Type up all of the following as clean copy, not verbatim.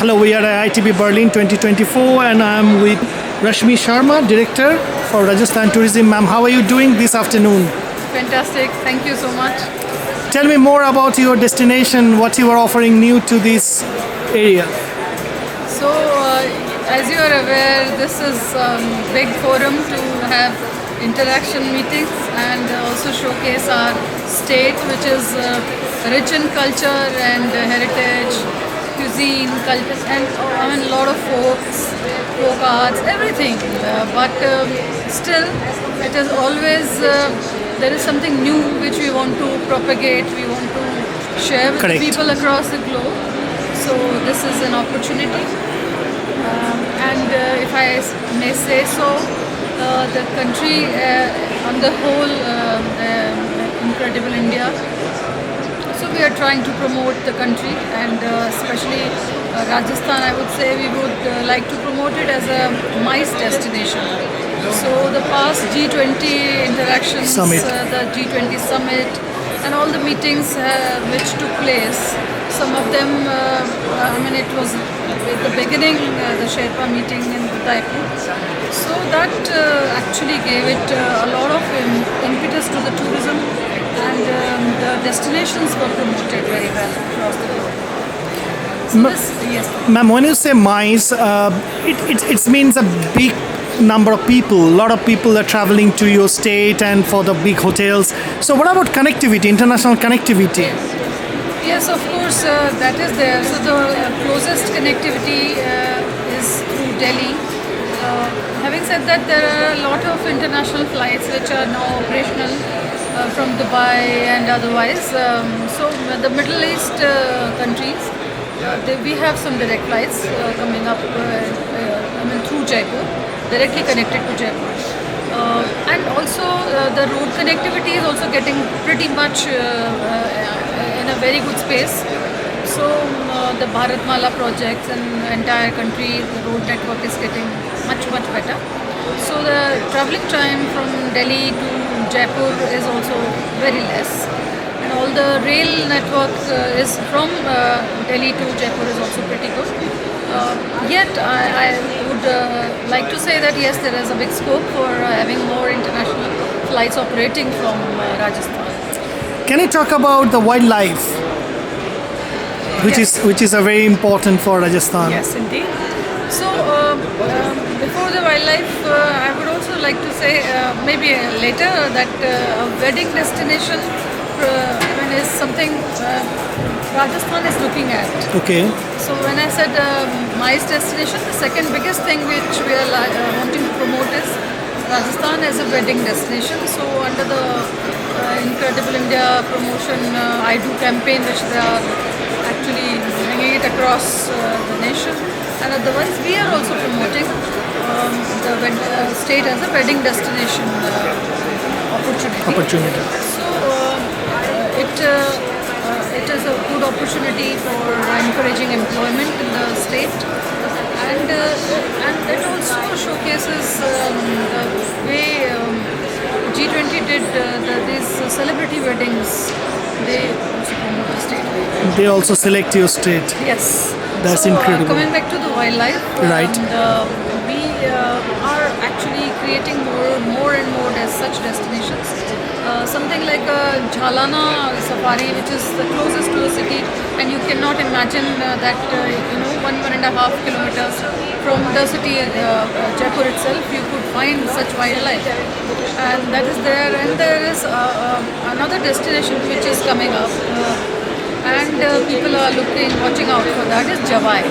Hello, we are at ITB Berlin 2024 and I'm with Rashmi Sharma, Director for Rajasthan Tourism. Ma'am, how are you doing this afternoon? Fantastic, thank you so much. Tell me more about your destination, what you are offering new to this area. So, as you are aware, this is a big forum to have interaction meetings and also showcase our state, which is rich in culture and heritage, cuisine, culture, and a lot of folk arts, everything. But still, it is always there is something new which we want to propagate. We want to share with Correct. people across the globe. So this is an opportunity. And if I may say so, the country on the whole, incredible India. So we are trying to promote the country and especially Rajasthan, I would say we would like to promote it as a MICE destination. So the past G20 interactions, Summit. The G20 summit and all the meetings which took place, some of them, it was at the beginning, the Sherpa meeting in Udaipur. So that actually gave it a lot of impetus to the tourism and the destinations were promoted very well across the globe. So yes. Ma'am, when you say MICE, it means a big number of people. A lot of people are traveling to your state and for the big hotels. So what about connectivity, international connectivity? Yes, of course, that is there. So the closest connectivity is through Delhi. Having said that, there are a lot of international flights which are now operational from Dubai and otherwise. So the Middle East countries, we have some direct flights coming up through Jaipur, directly connected to Jaipur. And also the road connectivity is also getting pretty much in a very good space. So the Bharatmala projects and entire country, the road network is getting much better. So the travelling time from Delhi to Jaipur is also very less. And all the rail network is from Delhi to Jaipur is also pretty good. Yet I would like to say that yes, there is a big scope for having more international flights operating from Rajasthan. Can you talk about the wildlife, Yes. which is a very important for Rajasthan? Yes, indeed. So before the wildlife, I would also like to say maybe later that a wedding destination is something Rajasthan is looking at. Okay. So when I said MICE destination, the second biggest thing which we are wanting to promote is Rajasthan as a wedding destination. So under the Incredible India promotion, I Do campaign, which they are actually bringing it across the nation. And otherwise, we are also promoting the state as a wedding destination opportunity. So it is a good opportunity for encouraging employment in the state, and it also showcases the way G20 did these celebrity weddings. They also promote the state. They also select your state. Yes. That's so, incredible. Coming back to the wildlife, Right. We are actually creating more and more as such destinations. Something like a Jhalana safari, which is the closest to the city, and you cannot imagine that 1.5 kilometers from the city, Jaipur itself, you could find such wildlife, and that is there. And there is another destination which is coming up. And people are watching out for that is Javai.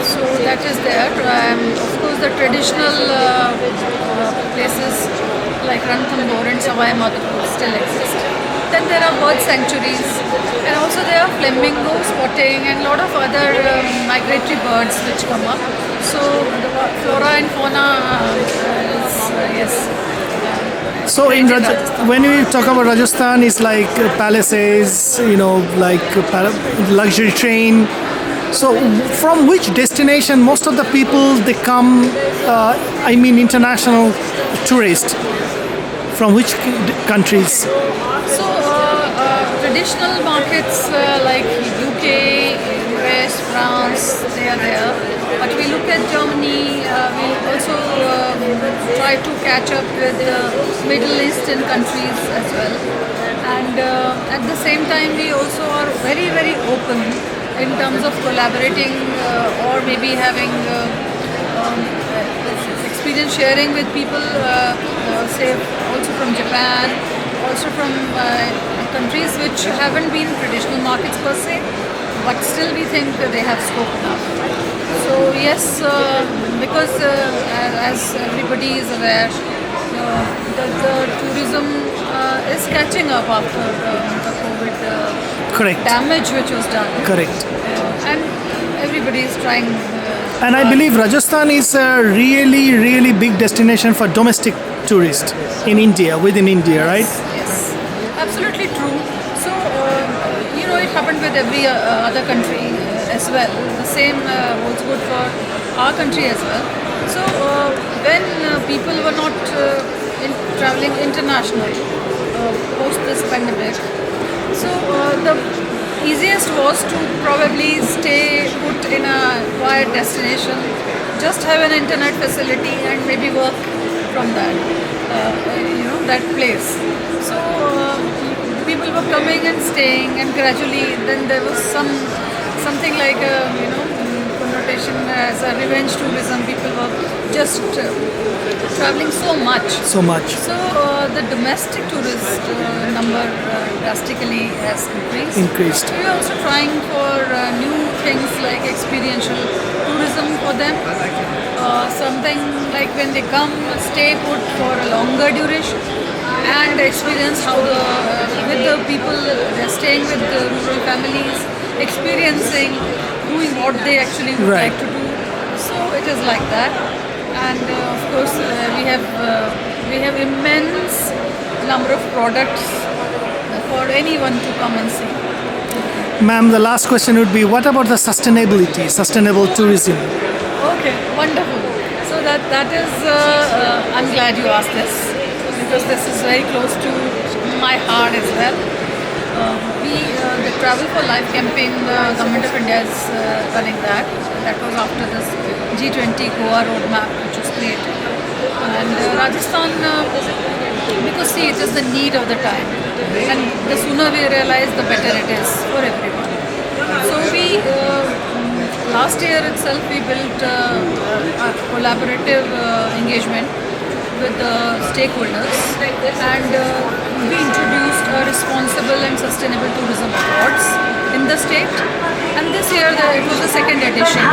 So that is there. Of course, the traditional places like Ranthambore and Savai Madhopur still exist. Then there are bird sanctuaries, and also there are flamingo spotting and a lot of other migratory birds which come up. So the flora and fauna is yes. So when we talk about Rajasthan, it's like palaces, like luxury train. So from which destination most of the people they come? International tourists from which countries? So traditional markets like UK, US, Paris, France, they are there. But we look at Germany, we also try to catch up with Middle Eastern countries as well. And at the same time, we also are very, very open in terms of collaborating or maybe having experience sharing with people, say also from Japan, also from countries which haven't been traditional markets per se, but still we think that they have scope enough. So yes, because as everybody is aware, the tourism is catching up after the COVID Correct. damage which was done. Correct. And everybody is trying. And I believe Rajasthan is a really, really big destination for domestic tourists in India, within India, right? Yes, absolutely true. So, it happened with every other country as well. The same holds good for our country as well. So, when people were not traveling international post this pandemic, so the easiest was to probably stay put in a quiet destination, just have an internet facility and maybe work from that, that place. So people were coming and staying, and gradually then there was something like connotation as a revenge tourism. People were just traveling so much. So much. So the domestic tourist number drastically has increased. We are also trying for new things like experiential tourism for them. Something like when they come, stay put for a longer duration and experience how with the people they're staying with, the rural families, experiencing, doing what they actually would Right. like to do. So it is like that. And of course, we have immense number of products for anyone to come and see. Ma'am, the last question would be, what about the sustainability, sustainable tourism? Okay, wonderful. So that is, I'm glad you asked this because this is very close to my heart as well. The Travel for Life campaign, Government of India is running that. That was after this G20 Goa roadmap which was created. And Rajasthan, because see, it is the need of the time. And the sooner we realize, the better it is for everyone. So we, last year itself, we built a collaborative engagement with the stakeholders, and we introduced a responsible and sustainable tourism awards in the state. And this year it was the second edition.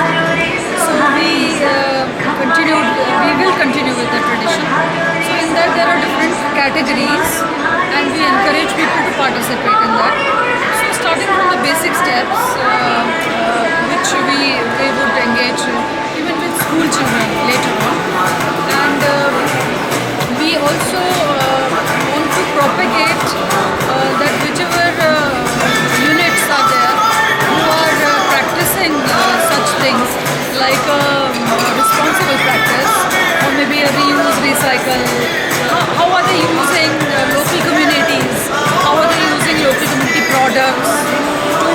So we will continue with the tradition. So in that there are different categories, and we encourage people to participate in that. So starting from the basic steps, which we would engage even with school children later on, and we also want to propagate that whichever units are there who are practicing such things like responsible practice or maybe a reuse, recycle. How are they using local communities? How are they using local community products to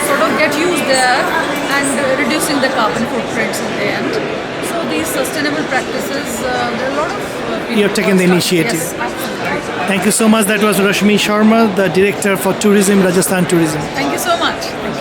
sort of get used there and reducing the carbon footprints in the end? So these sustainable practices, there are a lot of people. You have taken the initiative. Yes, absolutely. Thank you so much. That was Rashmi Sharma, the Director for Tourism, Rajasthan Tourism. Thank you so much. Thank you.